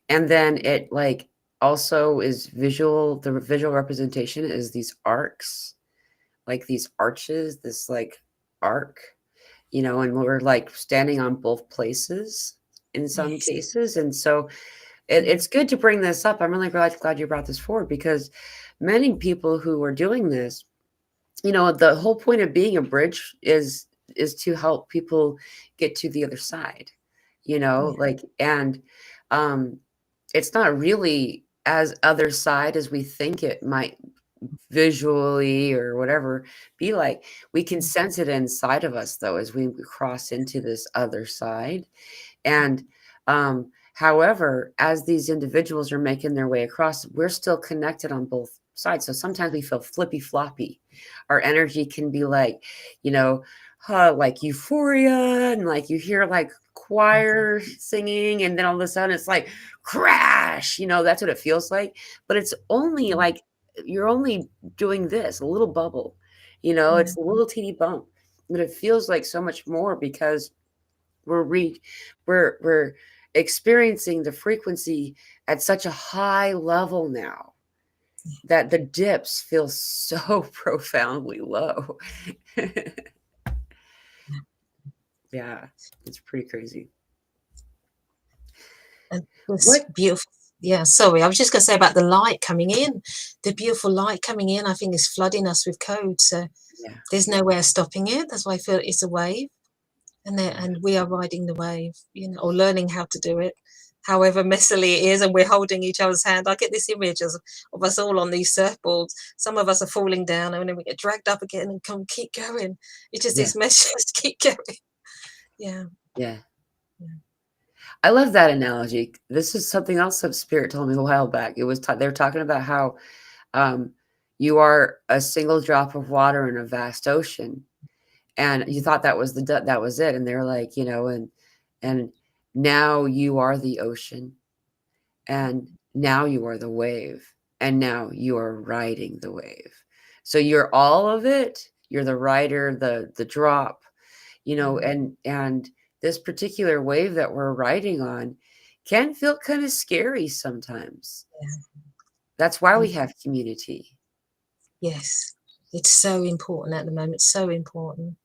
and then it like also is visual. The visual representation is these arcs, like these arches, this like arc, and we're like standing on both places in some Yes. cases, and so it's good to bring this up. I'm really glad you brought this forward, because many people who are doing this, the whole point of being a bridge is to help people get to the other side, like, and um it's not really as other side as we think it might visually or whatever be like. We can sense it inside of us, though, as we cross into this other side. And however, as these individuals are making their way across, we're still connected on both sides. So sometimes we feel flippy floppy. Our energy can be like, like euphoria, and like you hear like choir singing, and then all of a sudden it's like crash. That's what it feels like. But it's only like you're only doing this, a little bubble. It's a little teeny bump, but it feels like so much more, because we're experiencing the frequency at such a high level now that the dips feel so profoundly low. Yeah, it's pretty crazy. And this What? beautiful. Yeah, sorry. I was just going to say about the light coming in. The beautiful light coming in, I think, is flooding us with code. So Yeah, there's no way of stopping it. That's why I feel it's a wave. And we are riding the wave, or learning how to do it, however messily it is, and we're holding each other's hand. I get this image of us all on these surfboards. Some of us are falling down, and then we get dragged up again and keep going. It's just yeah, this message, just keep going. Yeah. yeah. I love that analogy. This is something else that Spirit told me a while back. It was they were talking about how um, you are a single drop of water in a vast ocean, and you thought that was that was it. And they're like, and now you are the ocean, and now you are the wave, and now you are riding the wave. So you're all of it. You're the rider, the drop, and this particular wave that we're riding on can feel kind of scary sometimes. That's why we have community. Yes, it's so important at the moment. So important.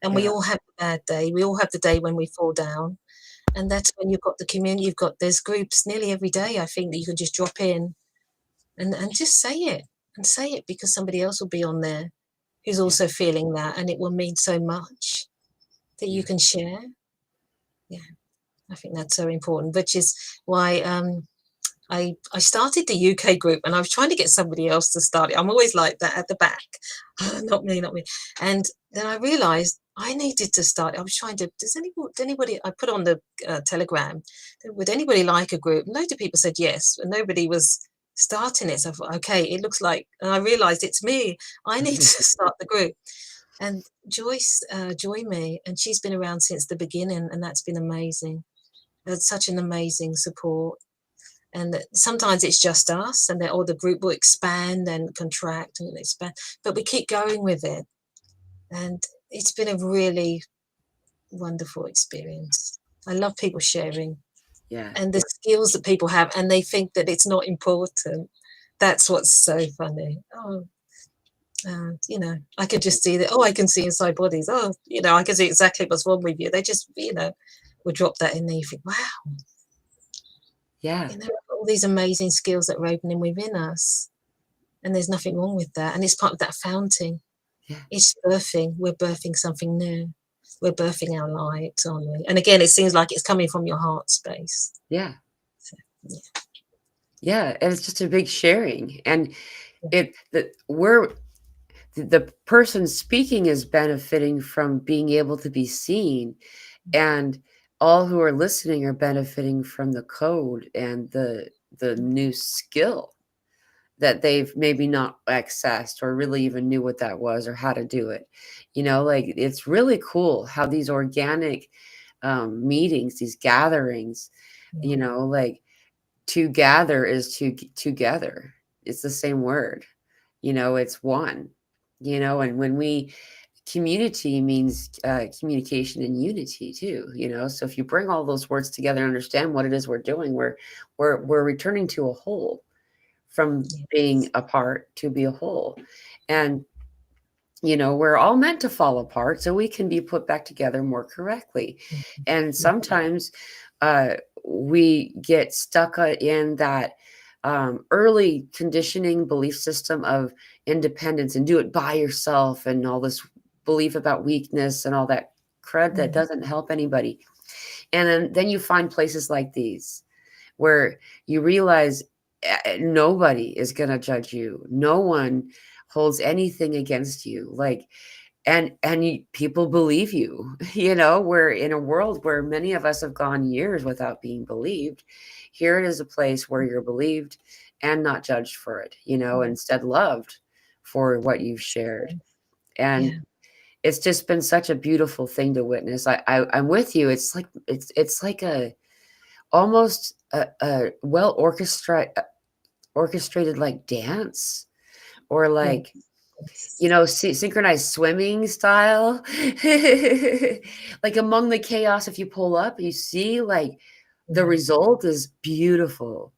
And we Yeah. all have a bad day. We all have the day when we fall down. And that's when you've got the community. There's groups nearly every day, I think, that you can just drop in and just say it. And say it because somebody else will be on there who's Yeah. also feeling that. And it will mean so much that you Yeah. can share. Yeah, I think that's so important, which is why I started the UK group, and I was trying to get somebody else to start it. I'm always like that at the back. Not me, not me. And then I realized I needed to start. I was trying to, anybody, I put on the Telegram, would anybody like a group? Loads of people said yes, and nobody was starting it. So I thought, okay, it looks like, and I realized it's me. I need to start the group. And Joyce joined me, and she's been around since the beginning, and that's been amazing. It's such an amazing support. And sometimes it's just us, and or the group will expand and contract and expand, but we keep going with it. And it's been a really wonderful experience. I love people sharing Yeah. and the skills that people have, and they think that it's not important. That's what's so funny. Oh, I can just see that. Oh, I can see inside bodies. Oh, I can see exactly what's wrong with you. They just, will drop that in there. You think, wow, Yeah. all these amazing skills that are opening within us. And there's nothing wrong with that. And it's part of that fountain. Yeah. It's birthing. We're birthing something new. We're birthing our light, aren't we? And again, it seems like it's coming from your heart space. Yeah. So, yeah. Yeah. And it's just a big sharing. And the person speaking is benefiting from being able to be seen, and all who are listening are benefiting from the code and the new skill that they've maybe not accessed or really even knew what that was or how to do it. Like, it's really cool how these organic meetings, these gatherings, like, to gather is together. It's the same word. It's one. And when we community means communication and unity too. So if you bring all those words together and understand what it is we're doing, we're returning to a whole, from being apart to be a whole. And we're all meant to fall apart so we can be put back together more correctly. And sometimes we get stuck in that early conditioning belief system of independence and do it by yourself, and all this belief about weakness and all that crud that doesn't help anybody. And then you find places like these where you realize nobody is going to judge you. No one holds anything against you. Like, people believe you. We're in a world where many of us have gone years without being believed. Here it is, a place where you're believed and not judged for it, instead loved for what you've shared. And it's just been such a beautiful thing to witness. I'm with you. It's like a almost a well orchestrated like dance, or like synchronized swimming style. Like, among the chaos, if you pull up, you see, like, the result is beautiful.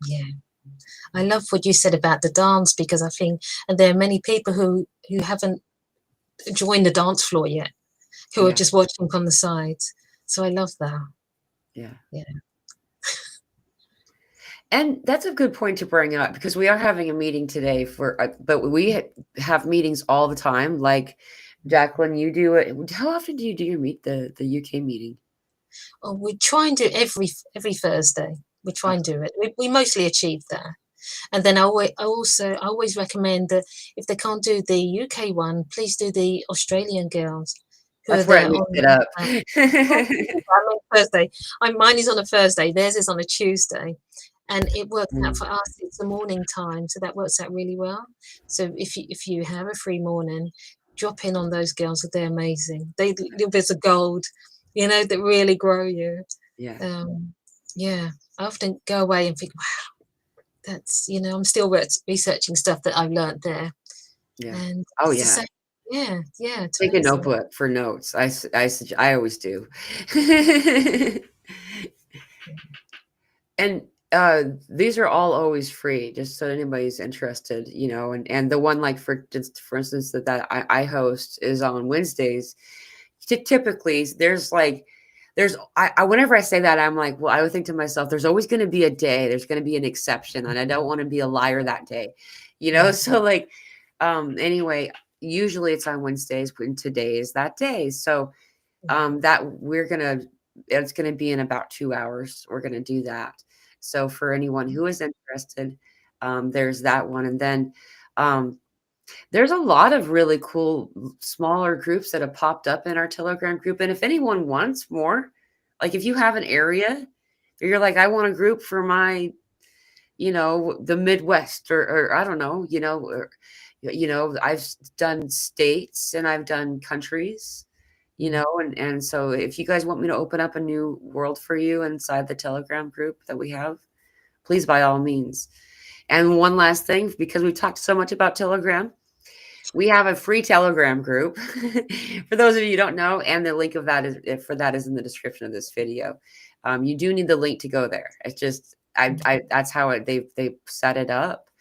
Yeah. I love what you said about the dance, because I think, and there are many people who haven't joined the dance floor yet, who are just watching from the sides. So I love that. Yeah. Yeah. And that's a good point to bring up, because we are having a meeting today but we have meetings all the time. Like, Jacqueline, you do it. How often do you do the UK meeting? Oh, we try and do every Thursday. We try and do it. We mostly achieve that. And then I always recommend that if they can't do the UK one, please do the Australian girls who are That's where I there mixed on it up. Thursday. Mine is on a Thursday. Theirs is on a Tuesday. And it works out for us. It's the morning time, so that works out really well. So if you have a free morning, drop in on those girls. They're amazing. There's a gold, that really grow you. Yeah. Yeah. I often go away and think, wow, that's, I'm still researching stuff that I've learned there. Yeah. And Oh, it's the yeah. same. Yeah, it's Take a amazing. notebook for notes. I always do. And these are all always free, just so anybody's interested, and the one, like, for instance, that I host is on Wednesdays. typically whenever I say that, I'm like, well, I would think to myself, there's always going to be a day, there's going to be an exception, and I don't want to be a liar that day, Yeah. so like, anyway, usually it's on Wednesdays, when today is that day. So that it's gonna be in about 2 hours, we're gonna do that. So for anyone who is interested, there's that one. And then um there's a lot of really cool smaller groups that have popped up in our Telegram group. And if anyone wants more, like if you have an area that you're like, I want a group for my, the Midwest, or I don't know, I've done states and I've done countries, and so if you guys want me to open up a new world for you inside the Telegram group that we have, please, by all means. And one last thing, because we talked so much about Telegram, we have a free Telegram group for those of you who don't know, and the link of that is in the description of this video. You do need the link to go there. It's just that's how they set it up,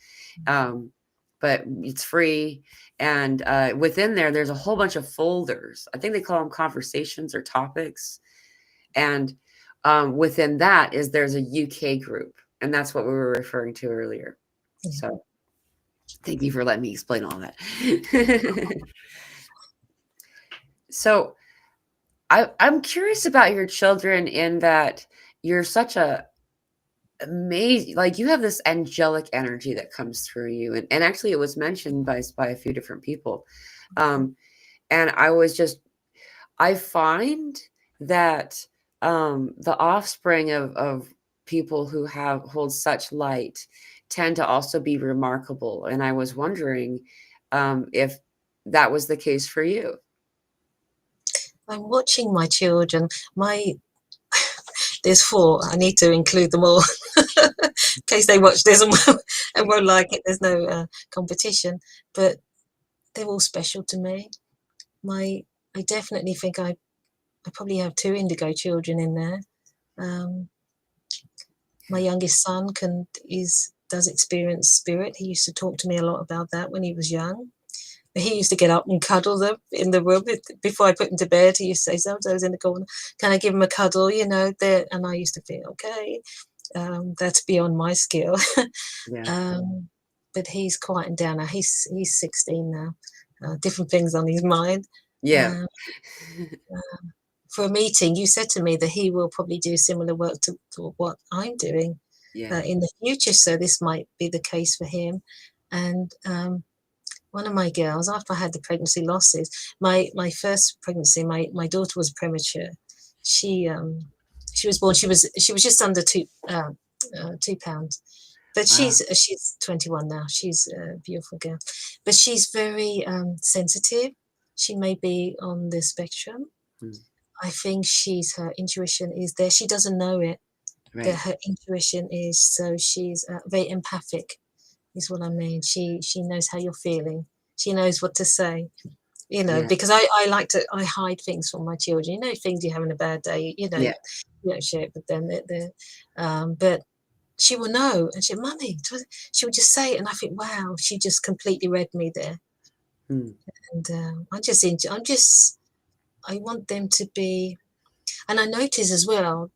but it's free. And within there's a whole bunch of folders. I think they call them conversations or topics. And within that there's a UK group, and that's what we were referring to earlier. Yeah. So thank you for letting me explain all that. So I'm curious about your children, in that you're such a amazing, like you have this angelic energy that comes through you. And actually it was mentioned by a few different people. And I find that the offspring of people who hold such light tend to also be remarkable. And I was wondering if that was the case for you. I'm watching my children. There's 4. I need to include them all in case they watch this and won't like it. There's no competition, but they're all special to me. I definitely think I probably have 2 indigo children in there. My youngest son does experience spirit. He used to talk to me a lot about that when he was young. He used to get up and cuddle them in the room before I put him to bed. He used to say, sometimes in the corner, can I give him a cuddle? And I used to think, okay, that's beyond my skill. Yeah. But he's quieting down now. He's 16 now. Different things on his mind. Yeah. For a meeting, you said to me that he will probably do similar work to what I'm doing in the future. So this might be the case for him. And one of my girls, after I had the pregnancy losses, my first pregnancy, my daughter was premature. She was born. She was just under 2 pounds, but Wow. she's 21 now. She's a beautiful girl, but she's very sensitive. She may be on the spectrum. I think her intuition is there. She doesn't know it, but her intuition is. So she's very empathic. Is what I mean. She knows how you're feeling. She knows what to say, because I hide things from my children. Things you're having a bad day, you don't share it with them. But she will know, and Mummy, she would just say it, and I think, wow, she just completely read me there. And I want them to be, and I notice as well,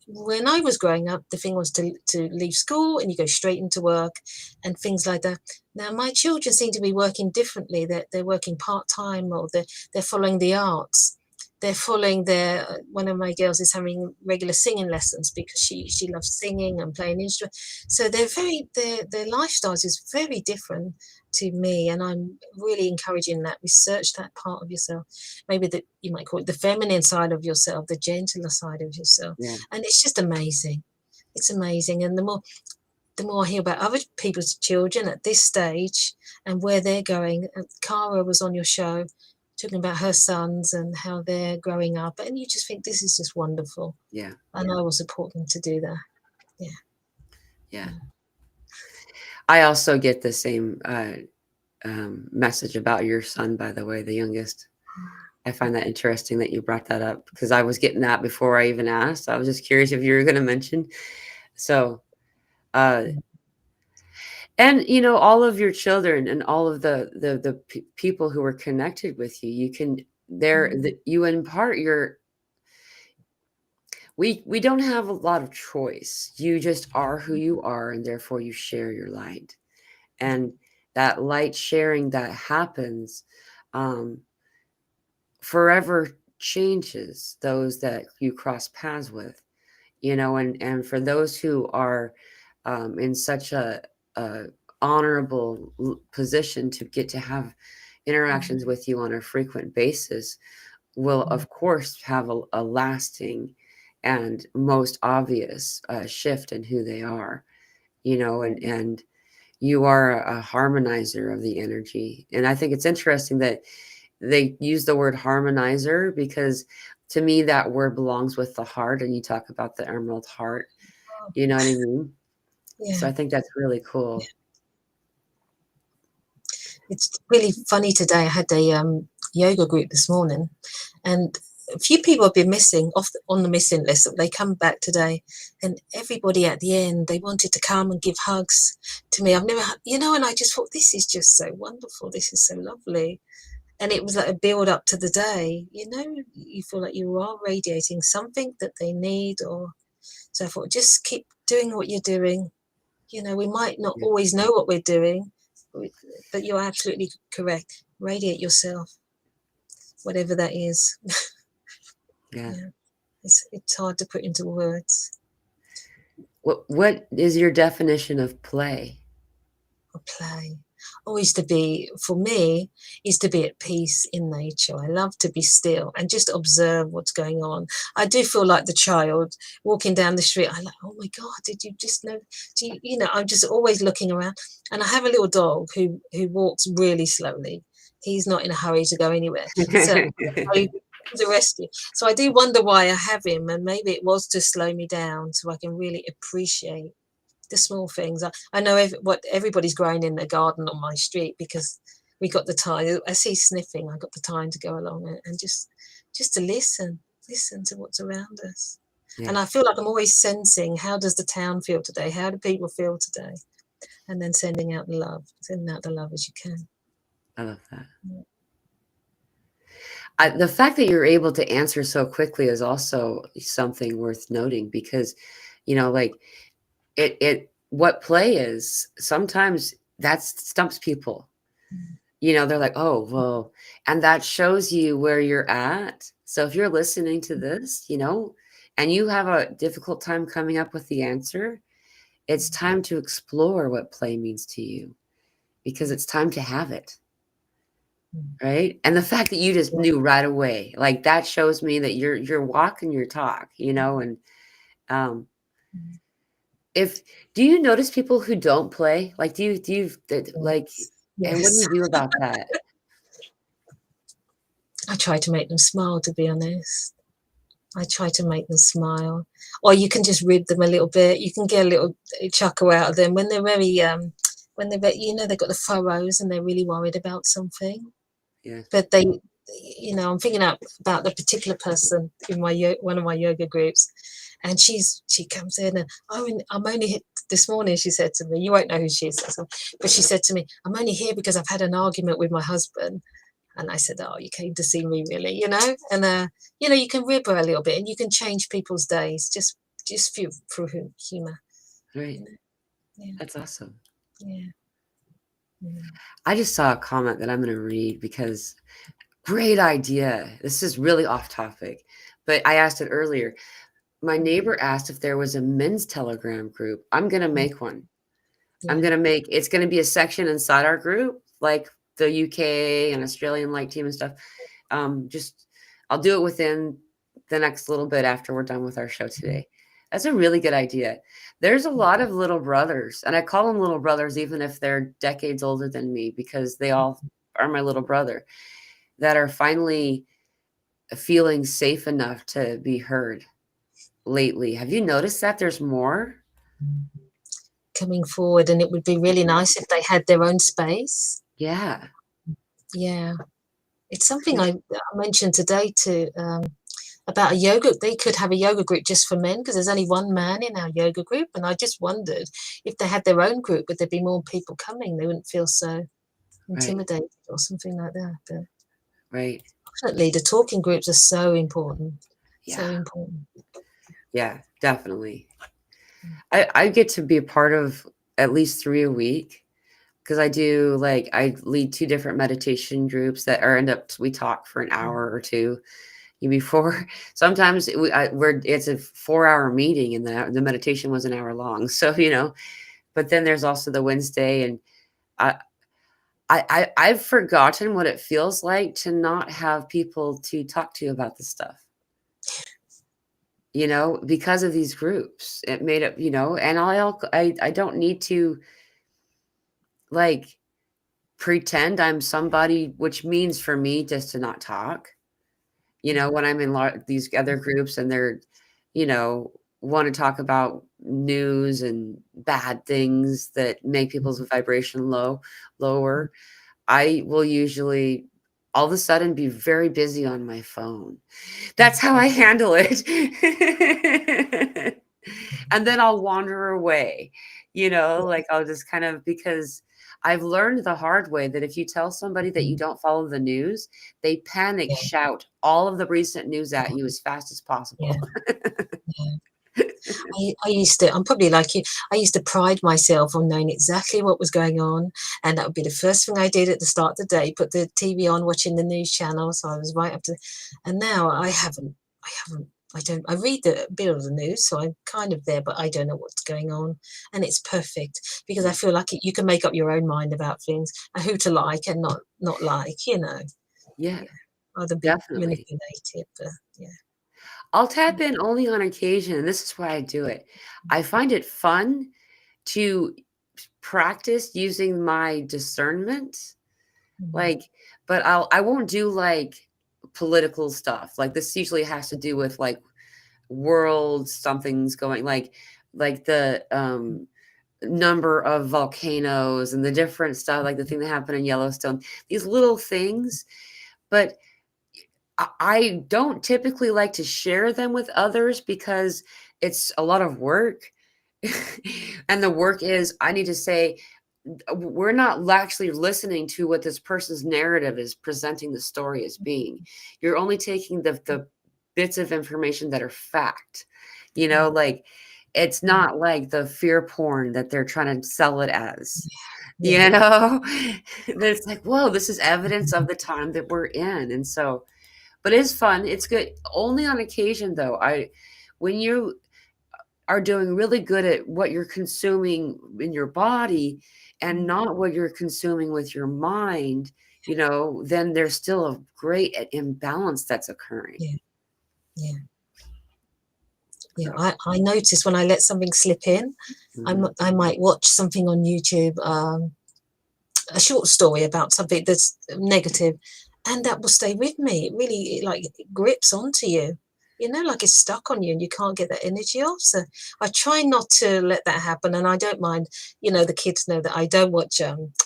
when I was growing up, the thing was to leave school and you go straight into work and things like that. Now my children seem to be working differently. They're working part-time, or they're following the arts. They're following one of my girls is having regular singing lessons because she loves singing and playing instruments. So their lifestyles is very different to me, and I'm really encouraging that. Research that part of yourself, maybe that you might call it the feminine side of yourself, the gentler side of yourself. And it's just amazing. It's amazing. And the more I hear about other people's children at this stage and where they're going. Cara was on your show talking about her sons and how they're growing up, and you just think this is just wonderful. And I will support them to do that. Yeah. I also get the same message about your son, by the way, the youngest. I find that interesting that you brought that up, because I was getting that before I even asked. I was just curious if you were going to mention. So, and all of your children and all of the people who are connected with you, you impart your, we don't have a lot of choice. You just are who you are, and therefore you share your light. And that light sharing that happens, um, forever changes those that you cross paths with, and for those who are, in such a honorable position to get to have interactions with you on a frequent basis, will of course have a lasting and most obvious shift in who they are, and you are a harmonizer of the energy. And I think it's interesting that they use the word harmonizer, because to me that word belongs with the heart, and you talk about the emerald heart, you know what I mean? So Yeah. I think that's really cool. It's really funny today. I had a yoga group this morning, and a few people have been missing on the missing list. They come back today, and everybody at the end, they wanted to come and give hugs to me. I've never, and I just thought, this is just so wonderful. This is so lovely. And it was like a build up to the day. You feel like you are radiating something that they need, or so I thought, just keep doing what you're doing. We might not Yeah. always know what we're doing, but you're absolutely correct. Radiate yourself, whatever that is. Yeah. Yeah, it's hard to put into words. What is your definition of play? Or play. Always to be, for me, is to be at peace in nature. I love to be still and just observe what's going on. I do feel like the child walking down the street. I'm like, oh my God, did you just know? I'm just always looking around. And I have a little dog who walks really slowly. He's not in a hurry to go anywhere. So he's a rescue. So I do wonder why I have him, and maybe it was to slow me down so I can really appreciate the small things. I know what everybody's growing in their garden on my street, because we got the time. As he's sniffing, I got the time to go along and just to listen to what's around us. Yeah, And I feel like I'm always sensing, how does the town feel today? How do people feel today? And then sending out the love as you can. I love that. Yeah. The fact that you're able to answer so quickly is also something worth noting, because, like what play is, sometimes that stumps people. They're like, oh, well, and that shows you where you're at. So if you're listening to this, and you have a difficult time coming up with the answer, it's time to explore what play means to you, because it's time to have it. Right. And the fact that you just knew right away, like, that shows me that you're walking your talk, and um if do you notice people who don't play? Like, like, and what do Yes. you do about that? I try to make them smile, to be honest. I try to make them smile. Or you can just rib them a little bit. You can get a little chuckle out of them when they're very, they've got the furrows and they're really worried about something. Yeah. But I'm thinking about the particular person in one of my yoga groups, and she comes in and, I'm only here this morning. She said to me, you won't know who she is, but she said to me, I'm only here because I've had an argument with my husband. And I said, oh, you came to see me, really, And, you can rib her a little bit, and you can change people's days just through humor. Right. Yeah. That's awesome. Yeah. Yeah. I just saw a comment that I'm going to read, because great idea. This is really off topic, but I asked it earlier. My neighbor asked if there was a men's Telegram group. I'm going to make one. Yeah. It's going to be a section inside our group, like the UK and Australian light team and stuff. I'll do it within the next little bit after we're done with our show today. That's a really good idea. There's a lot of little brothers, and I call them little brothers, even if they're decades older than me, because they all are my little brother, that are finally feeling safe enough to be heard lately. Have you noticed that there's more coming forward, and it would be really nice if they had their own space. Yeah. It's something I mentioned today about a yoga. They could have a yoga group just for men, because there's only one man in our yoga group, and I just wondered, if they had their own group, would there be more people coming? They wouldn't feel so intimidated or something like that. But Right. definitely the talking groups are so important. So Yeah. important. Yeah, definitely. I get to be a part of at least 3 a week because I do like I lead 2 different meditation groups that are end up we talk for an hour or 2 before. Sometimes it's a 4-hour meeting and the meditation was an hour long. So, but then there's also the Wednesday and I I've forgotten what it feels like to not have people to talk to about this stuff. Because of these groups. It made it, and I don't need to like pretend I'm somebody, which means for me just to not talk. When I'm in these other groups and they're, you know, want to talk about news and bad things that make people's vibration lower, I will usually all of a sudden be very busy on my phone. That's how I handle it. And then I'll wander away, like I'll just kind of because I've learned the hard way that if you tell somebody that you don't follow the news, they panic, Yeah, shout all of the recent news at you as fast as yeah, possible. yeah. I used to, I'm probably like you, I used to pride myself on knowing exactly what was going on. And that would be the first thing I did at the start of the day, put the TV on, watching the news channel. So I was right up to, and now I don't, I read the bit of the news, so I'm kind of there, but I don't know what's going on. And it's perfect because I Yeah. feel like you can make up your own mind about things and who to like and not like, Yeah, yeah, rather be definitely. manipulated, but yeah. I'll tap in only on occasion, and this is why I do it. I find it fun to practice using my discernment. Mm, Like, but I won't do like political stuff. Like this usually has to do with like world something's going like the number of volcanoes and the different stuff, like the thing that happened in Yellowstone, these little things. But I don't typically like to share them with others because it's a lot of work. And the work is I need to say we're not actually listening to what this person's narrative is presenting the story as being. You're only taking the bits of information that are fact. mm, Like it's mm. not like the fear porn that they're trying to sell it as. Yeah, You know, it's like, whoa, this is evidence of the time that we're in. And so, but it's fun. It's good. Only on occasion, though. When you are doing really good at what you're consuming in your body and not what you're consuming with your mind, then there's still a great imbalance that's occurring. yeah, yeah, yeah. So, I notice when I let something slip in, mhm. I might watch something on YouTube, a short story about something that's negative, and that will stay with me. It really like it grips onto you, like it's stuck on you, and you can't get that energy off. So I try not to let that happen, and I don't mind. The kids know that I don't watch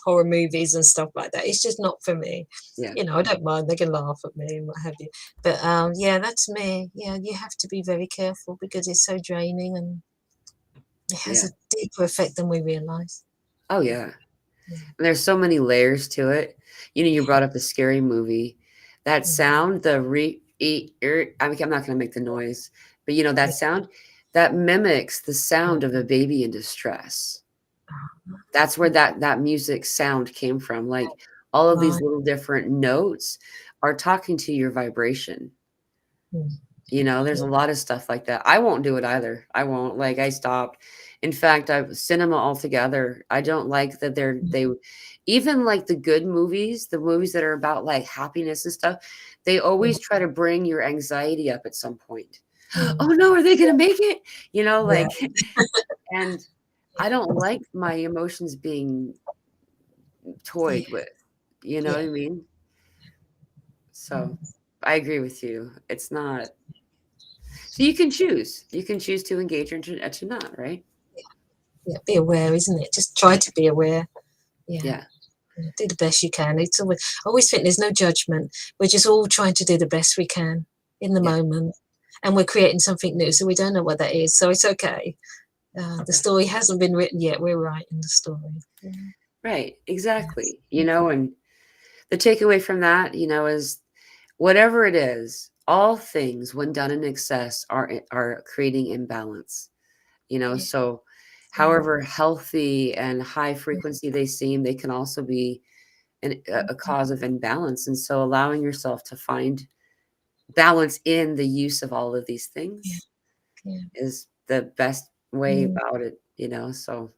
horror movies and stuff like that. It's just not for me. Yeah, I don't mind. They can laugh at me and what have you. But yeah, that's me. Yeah, you have to be very careful because it's so draining and it has yeah. a deeper effect than we realize. Oh, yeah. Yeah, And there's so many layers to it. You yeah, brought up the scary movie. That yeah, sound, I'm not going to make the noise, but that yeah. sound that mimics the Yeah. sound of a baby in distress. Uh-huh. That's where that music sound came from. Like all of these Right. little different notes are talking to your vibration. Mm. There's a Yeah. lot of stuff like that. I won't do it either. I won't. Like I stopped. In fact, I've cinema altogether. I don't like that Mm. they even like the good movies, the movies that are about like happiness and stuff, they Yeah. always try to bring your anxiety up at some point. Oh Mm. no, are they gonna make it? Yeah. Like and I don't like my emotions being Yeah. toyed with. You know what Yeah. I mean? So Mm. I agree with you. It's not so you can choose. You can choose to engage or to not, right? Yeah. Be aware, isn't it? Just try to be aware. Yeah. Yeah. Yeah. Do the best you can. I always think there's no judgment. We're just all trying to do the best we can in the Yeah. moment. And we're creating something new, so we don't know what that is. So it's okay. The Yeah. story hasn't been written yet. We're writing the story. Yeah. Right. Yes. Exactly. And the takeaway from that, is whatever it is, all things when done in excess are creating imbalance, you know. Yeah. So Yeah. however healthy and high frequency they seem, they can also be a cause of imbalance. And so allowing yourself to find balance in the use of all of these Yeah. things Yeah. is the best way Mm. about it, you know. So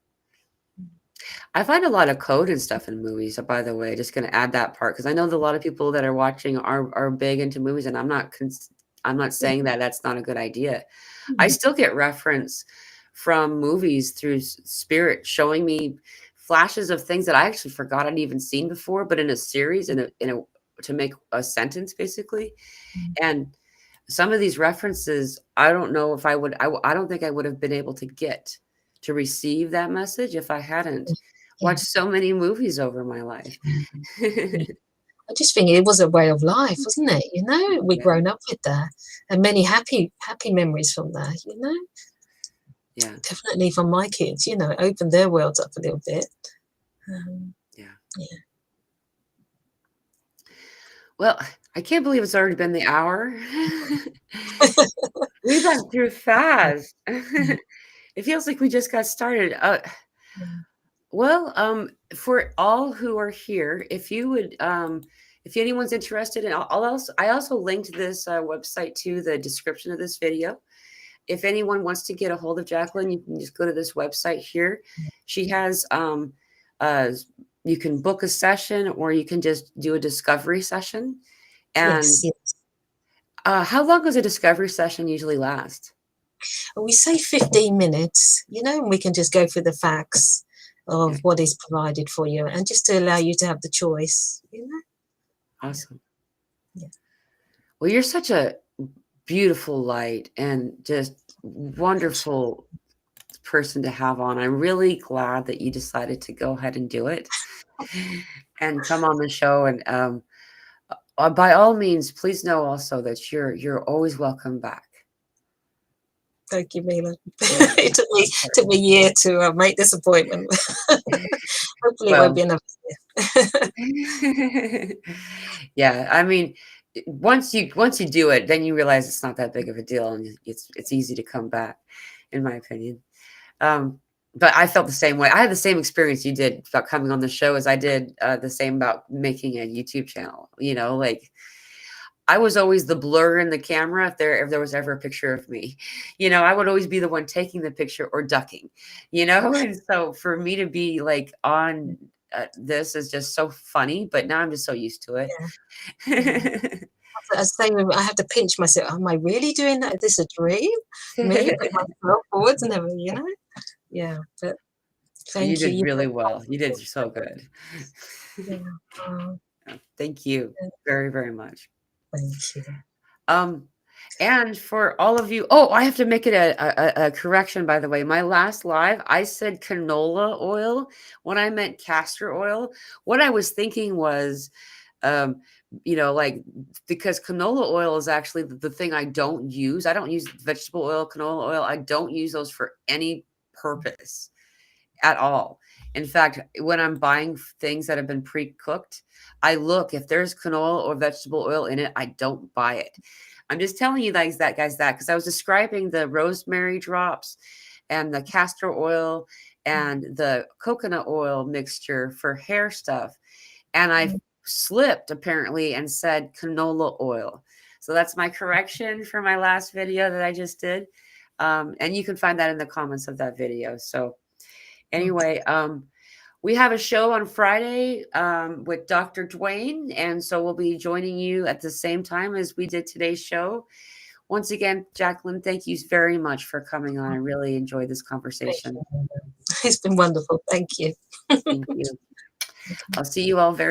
I find a lot of code and stuff in movies, by the way, just gonna add that part because I know that a lot of people that are watching are big into movies, and I'm not Yeah. saying that that's not a good idea. I Mhm. still get reference from movies through spirit showing me flashes of things that I actually forgot I'd even seen before, but in a series, in a to make a sentence basically. Mm. And some of these references, I don't know if I would, I don't think I would have been able to get to receive that message if I hadn't Yeah. watched so many movies over my life. Yeah. I just think it was a way of life, wasn't it? You know, we've Yeah, grown up with that, and many happy memories from that. You know, yeah, definitely from my kids. You know, it opened their worlds up a little bit. Um, yeah. yeah. Well, I can't believe it's already been the hour. We've gone through fast. Yeah. It feels like we just got started. Yeah. Well, for all who are here, if you would, if anyone's interested, and I also linked this website to the description of this video. If anyone wants to get a hold of Jacqueline, you can just go to this website here. She has, uh, you can book a session, or you can just do a discovery session. Yes. And Yes. how long does a discovery session usually last? And we say 15 minutes. You know, and we can just go through the facts Yeah, of what is provided for you, and just to allow you to have the choice. You know. Yeah. awesome. Yeah. Well, you're such a beautiful light and just Thank you. wonderful person to have on. I'm really glad that you decided to go ahead and do it and come on the show. And by all means, please know also that you're always welcome back. Thank you, Mila. Yeah, It of took me a year to make this appointment. Hopefully, it won't well, be another year. yeah. I mean, once you do it, then you realize it's not that big of a deal, and it's easy to come back, in my opinion. Um, but I felt the same way. I had the same experience you did about coming on the show as I did the same about making a YouTube channel. You know, like I was always the blur in the camera if there was ever a picture of me. You know, I would always be the one taking the picture or ducking, you know? And so for me to be like on this is just so funny, but now I'm just so used to Yeah, yeah. it. I say I have to pinch myself. Am I really doing that? Is this a dream? Me put myself forwards and everything, you know? Yeah, but You thank you. did You've really been well. You did wonderful. so good. Yeah. Oh, Thank you yeah. very, very much. Thank you. Um, and for all of you, oh, I have to make it a correction, by the way. My last live, I said canola oil when I meant castor oil. What I was thinking was, um, you know, like because canola oil is actually the thing I don't use. I don't use vegetable oil, canola oil. I don't use those for any purpose at all. In fact, when I'm buying things that have been pre-cooked, I look if there's canola or vegetable oil in it, I don't buy it. I'm just telling you guys that because I was describing the rosemary drops and the castor oil and the coconut oil mixture for hair stuff. And I Mm. slipped apparently and said canola oil. So that's my correction for my last video that I just did. And you can find that in the comments of that video. So Okay. anyway, we have a show on Friday with Dr. Dwayne, and so we'll be joining you at the same time as we did today's show. Once again, Jacqueline, thank you very much for coming on. I really enjoyed this Thank conversation. you. It's been wonderful. Thank you. Thank you. I'll see you all very